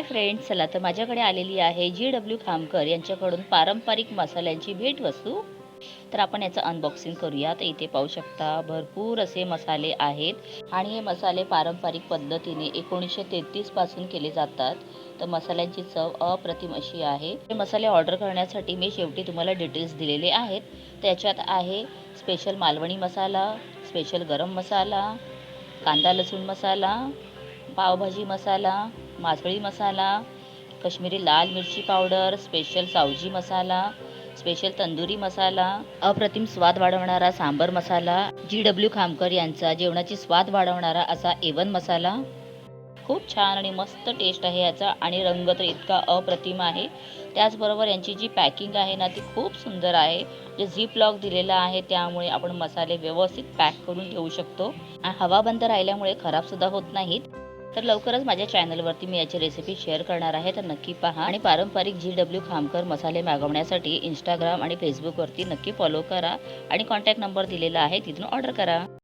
Hi friends, चला तर माझ्याकडे आलेली आहे GW खामकर यांच्याकडून पारंपरिक मसाल्यांची भेटवस्तू. तर आपण याचं अनबॉक्सिंग करूया. तर इथे पाहू शकता भरपूर असे मसाले आहेत आणि हे मसाले पारंपरिक पद्धतीने 1933 पासून केले जातात. तर मसाल्यांची चव अप्रतिम अशी आहे. हे मसाले ऑर्डर करण्यासाठी मी शेवटी तुम्हाला डिटेल्स दिलेले आहेत. त्याच्यात आहे स्पेशल मालवणी मसाला, स्पेशल गरम मसाला, कांदा लसूण मसाला, पावभाजी मसाला, मासळी मसाला, काश्मीरी लाल मिरची पावडर, स्पेशल सावजी मसाला, स्पेशल तंदुरी मसाला, अप्रतिम स्वाद वाढवणारा सांबर मसाला, GW खामकर यांचा जेवणाची स्वाद वाढवणारा असा A1 मसाला. खूप छान आणि मस्त टेस्ट आहे याचा आणि रंग तर इतका अप्रतिम आहे. त्याचबरोबर यांची जी पॅकिंग आहे ना ती खूप सुंदर आहे. जे झिप लॉक दिलेला आहे त्यामुळे आपण मसाले व्यवस्थित पॅक करून ठेवू शकतो. हवा बंद राहिल्यामुळे खराबसुद्धा होत नाहीत. तर लवकरच माझ्या चॅनलवरती मी याची रेसिपी शेअर करणार आहे, तर नक्की पहा. आणि पारंपरिक GW खामकर मसाले मागवण्यासाठी इंस्टाग्राम आणि फेसबुकवरती नक्की फॉलो करा आणि कॉन्टॅक्ट नंबर दिलेला आहे, तिथून ऑर्डर करा.